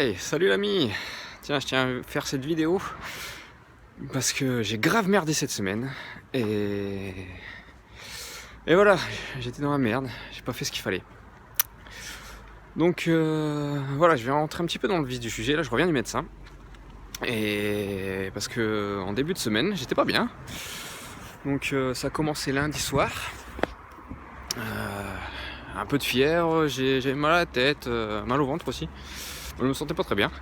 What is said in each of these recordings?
Ouais, salut l'ami. Tiens, je tiens à faire cette vidéo parce que j'ai grave merdé cette semaine et voilà, j'étais dans la merde, j'ai pas fait ce qu'il fallait. Donc voilà, je vais rentrer un petit peu dans le vif du sujet. Là, je reviens du médecin et parce que en début de semaine, j'étais pas bien. Donc ça a commencé lundi soir. Un peu de fièvre, j'avais mal à la tête, mal au ventre aussi. Je me sentais pas très bien.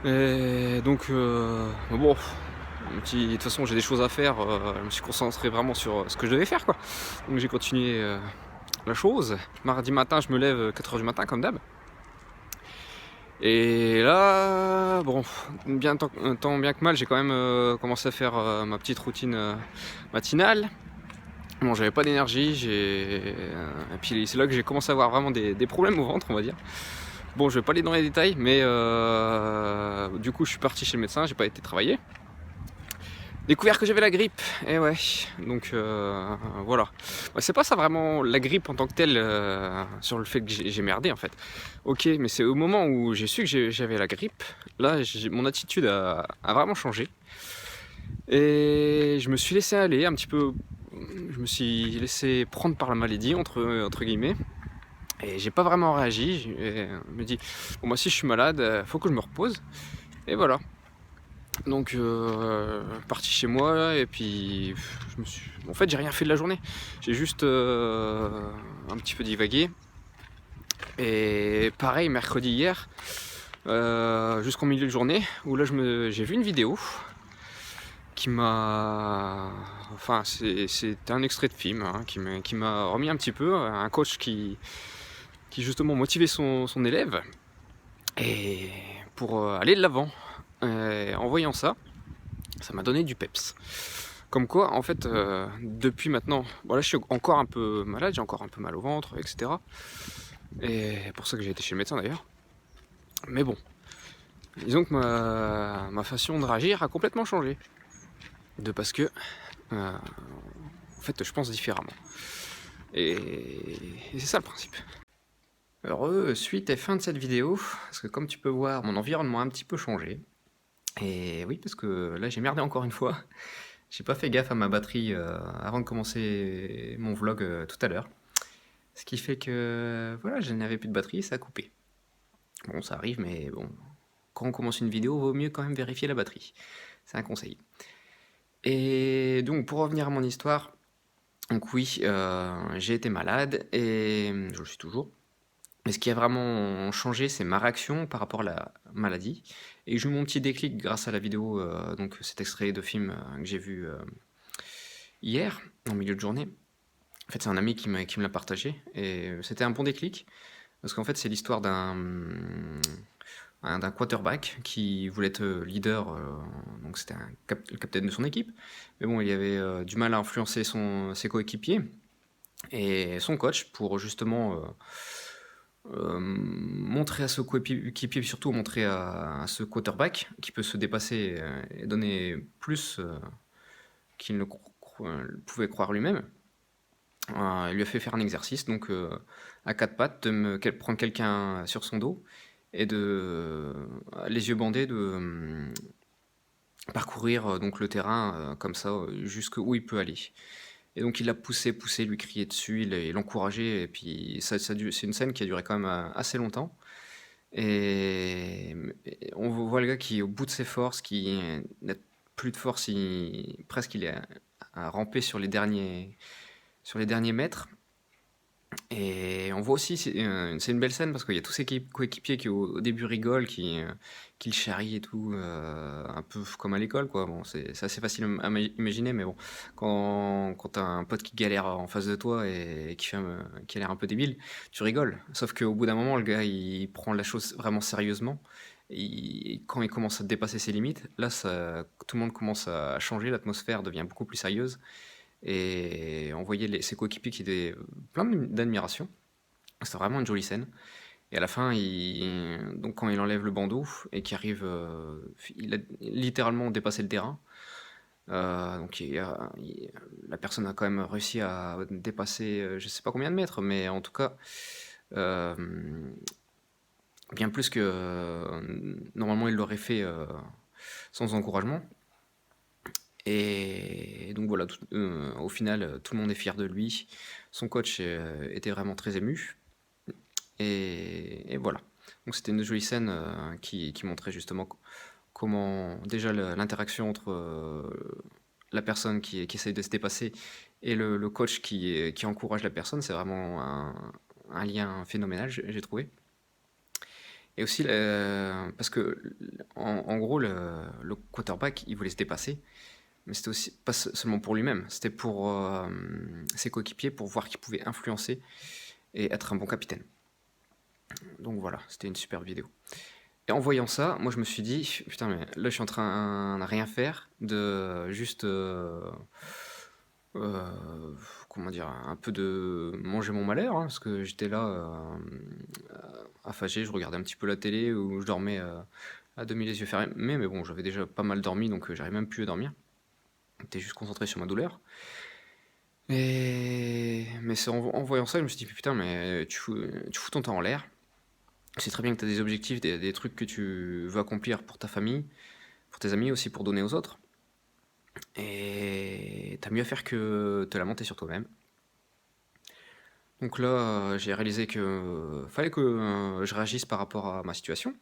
Et donc bon, de toute façon j'ai des choses à faire, je me suis concentré vraiment sur ce que je devais faire quoi. Donc j'ai continué la chose. Mardi matin je me lève 4h du matin comme d'hab. Et là, bon, tant bien que mal, j'ai quand même commencé à faire ma petite routine matinale. Bon, j'avais pas d'énergie, et puis c'est là que j'ai commencé à avoir vraiment des problèmes au ventre, on va dire. Bon, je vais pas aller dans les détails, mais du coup, je suis parti chez le médecin, j'ai pas été travailler. Découvert que j'avais la grippe, et ouais, donc voilà. Bah, c'est pas ça vraiment la grippe en tant que telle, sur le fait que j'ai merdé en fait. Ok, mais c'est au moment où j'ai su que j'avais la grippe, là mon attitude a vraiment changé. Et je me suis laissé aller un petit peu, je me suis laissé prendre par la maladie, entre guillemets. Et j'ai pas vraiment réagi, je me dis, bon moi si je suis malade, faut que je me repose. Et voilà. Donc parti chez moi et puis en fait j'ai rien fait de la journée. J'ai juste un petit peu divagué. Et pareil mercredi hier, jusqu'en milieu de journée, où là j'ai vu une vidéo qui m'a... Enfin c'était un extrait de film hein, qui m'a remis un petit peu, un coach qui justement motivait son élève et pour aller de l'avant. En voyant ça m'a donné du peps. Comme quoi, en fait, depuis maintenant, voilà, je suis encore un peu malade, j'ai encore un peu mal au ventre, etc. Et pour ça que j'ai été chez le médecin d'ailleurs. Mais bon, disons que ma façon de réagir a complètement changé. Parce que, en fait, je pense différemment. Et c'est ça le principe. Heureux, suite et fin de cette vidéo, parce que comme tu peux voir, mon environnement a un petit peu changé. Et oui, parce que là, j'ai merdé encore une fois. J'ai pas fait gaffe à ma batterie avant de commencer mon vlog tout à l'heure. Ce qui fait que voilà, je n'avais plus de batterie, ça a coupé. Bon, ça arrive, mais bon, quand on commence une vidéo, vaut mieux quand même vérifier la batterie. C'est un conseil. Et donc, pour revenir à mon histoire, donc oui, j'ai été malade et je le suis toujours. Mais ce qui a vraiment changé, c'est ma réaction par rapport à la maladie. Et j'ai eu mon petit déclic grâce à la vidéo, donc cet extrait de film que j'ai vu hier, en milieu de journée. En fait, c'est un ami qui me l'a partagé, et c'était un bon déclic, parce qu'en fait, c'est l'histoire d'un quarterback qui voulait être leader, donc c'était le capitaine de son équipe, mais bon, il avait du mal à influencer ses coéquipiers, et son coach, pour justement montrer à ce coéquipier, surtout montrer à ce quarterback, qui peut se dépasser et donner plus qu'il ne pouvait croire lui-même. Il lui a fait faire un exercice, donc à quatre pattes, prendre quelqu'un sur son dos et les yeux bandés, de parcourir donc le terrain comme ça, jusqu'où il peut aller. Et donc il l'a poussé, lui criait dessus, il l'encourageait, et puis c'est une scène qui a duré quand même assez longtemps. Et on voit le gars qui est au bout de ses forces, qui n'a plus de force, presque il est à ramper sur les derniers mètres. Et on voit aussi, c'est une belle scène parce qu'il y a tous ses coéquipiers qui au début rigolent, qui le charrient et tout, un peu comme à l'école, quoi. Bon, c'est assez facile à imaginer, mais bon, quand t'as un pote qui galère en face de toi et qui a l'air un peu débile, tu rigoles. Sauf qu'au bout d'un moment, le gars, il prend la chose vraiment sérieusement. Et quand il commence à dépasser ses limites, là, tout le monde commence à changer, l'atmosphère devient beaucoup plus sérieuse. Et on voyait ses coéquipiers qui étaient plein d'admiration. C'était vraiment une jolie scène. Et à la fin, donc quand il enlève le bandeau et qu'il arrive, il a littéralement dépassé le terrain. Donc la personne a quand même réussi à dépasser, je sais pas combien de mètres, mais en tout cas, euh, bien plus que normalement il l'aurait fait sans encouragement. Et donc voilà, au final, tout le monde est fier de lui. Son coach était vraiment très ému. Et voilà. Donc c'était une jolie scène qui montrait justement comment déjà l'interaction entre la personne qui essaye de se dépasser et le coach qui encourage la personne, c'est vraiment un lien phénoménal, j'ai trouvé. Et aussi, parce que en gros, le quarterback, il voulait se dépasser, mais c'était aussi pas seulement pour lui-même, c'était pour ses coéquipiers, pour voir qu'il pouvait influencer et être un bon capitaine. Donc voilà, c'était une super vidéo. Et en voyant ça, moi je me suis dit, putain, mais là je suis en train de rien faire, de juste, comment dire, un peu de manger mon malheur, hein, parce que j'étais là affagé, je regardais un petit peu la télé ou je dormais à demi les yeux fermés, mais bon, j'avais déjà pas mal dormi donc j'arrivais même plus à dormir. J'étais juste concentré sur ma douleur. Mais c'est en voyant ça, je me suis dit, putain, mais tu fous ton temps en l'air. C'est très bien que tu as des objectifs, des trucs que tu veux accomplir pour ta famille, pour tes amis aussi, pour donner aux autres. Et t'as mieux à faire que te lamenter sur toi-même. Donc là, j'ai réalisé que fallait que je réagisse par rapport à ma situation.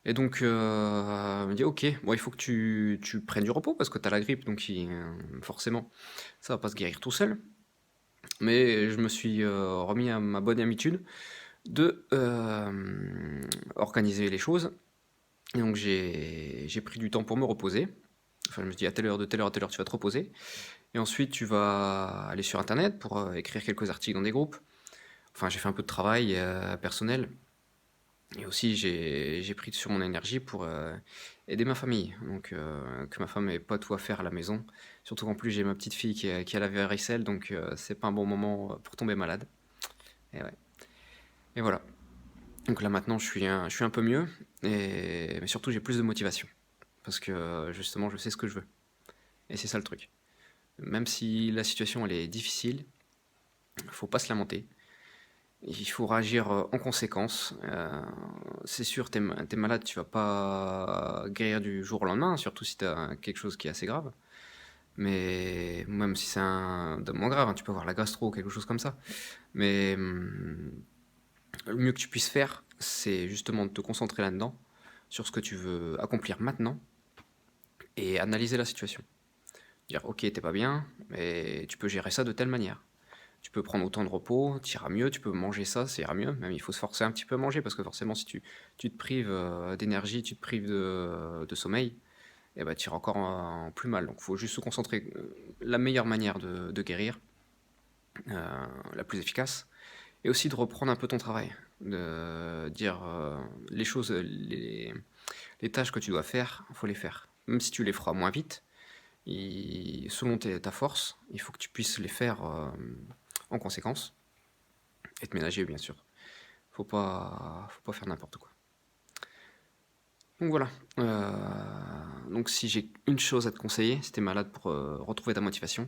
Et donc, je me dis, ok, bon, il faut que tu prennes du repos parce que tu as la grippe, donc forcément, ça va pas se guérir tout seul. Mais je me suis remis à ma bonne habitude de organiser les choses. Et donc, j'ai pris du temps pour me reposer. Enfin, je me suis dit, à telle heure, de telle heure à telle heure, tu vas te reposer. Et ensuite, tu vas aller sur Internet pour écrire quelques articles dans des groupes. Enfin, j'ai fait un peu de travail personnel. Et aussi, j'ai pris sur mon énergie pour aider ma famille. Donc, que ma femme n'ait pas tout à faire à la maison. Surtout qu'en plus, j'ai ma petite fille qui a la varicelle, donc c'est pas un bon moment pour tomber malade. Et ouais. Et voilà. Donc là, maintenant, je suis un peu mieux. Mais surtout, j'ai plus de motivation. Parce que justement, je sais ce que je veux. Et c'est ça le truc. Même si la situation, elle est difficile, faut pas se lamenter. Il faut réagir en conséquence. C'est sûr, t'es malade, tu vas pas guérir du jour au lendemain, surtout si t'as quelque chose qui est assez grave. Mais même si c'est un moins grave, hein, tu peux avoir la gastro ou quelque chose comme ça. Mais le mieux que tu puisses faire, c'est justement de te concentrer là-dedans, sur ce que tu veux accomplir maintenant, et analyser la situation. Dire, ok, t'es pas bien, mais tu peux gérer ça de telle manière. Tu peux prendre autant de repos, tu iras mieux, tu peux manger ça, ça ira mieux. Même il faut se forcer un petit peu à manger parce que forcément, si tu te prives d'énergie, tu te prives de sommeil, et ben, tu iras encore plus mal. Donc il faut juste se concentrer. La meilleure manière de guérir, la plus efficace, et aussi de reprendre un peu ton travail. De dire les choses, les tâches que tu dois faire, il faut les faire. Même si tu les feras moins vite, selon ta force, il faut que tu puisses les faire en conséquence. Et te ménager, bien sûr. Faut pas faire n'importe quoi. Donc voilà. Donc si j'ai une chose à te conseiller, si t'es malade pour retrouver ta motivation,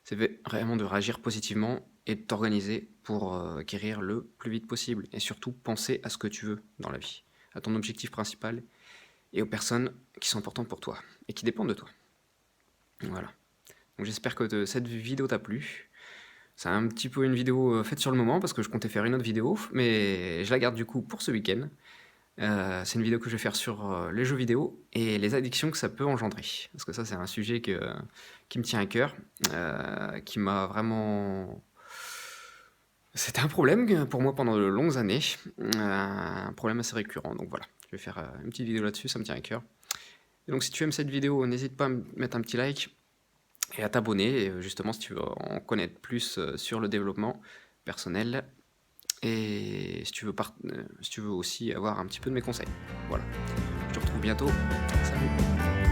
c'est vraiment de réagir positivement et de t'organiser pour guérir le plus vite possible. Et surtout, penser à ce que tu veux dans la vie, à ton objectif principal et aux personnes qui sont importantes pour toi et qui dépendent de toi. Voilà. Donc j'espère que cette vidéo t'a plu. C'est un petit peu une vidéo faite sur le moment parce que je comptais faire une autre vidéo, mais je la garde du coup pour ce week-end. C'est une vidéo que je vais faire sur les jeux vidéo et les addictions que ça peut engendrer. Parce que ça, c'est un sujet qui me tient à cœur, qui m'a vraiment... C'était un problème pour moi pendant de longues années, un problème assez récurrent. Donc voilà, je vais faire une petite vidéo là-dessus, ça me tient à cœur. Et donc si tu aimes cette vidéo, n'hésite pas à mettre un petit like et à t'abonner, justement si tu veux en connaître plus sur le développement personnel et si tu veux aussi avoir un petit peu de mes conseils. Voilà, je te retrouve bientôt, salut.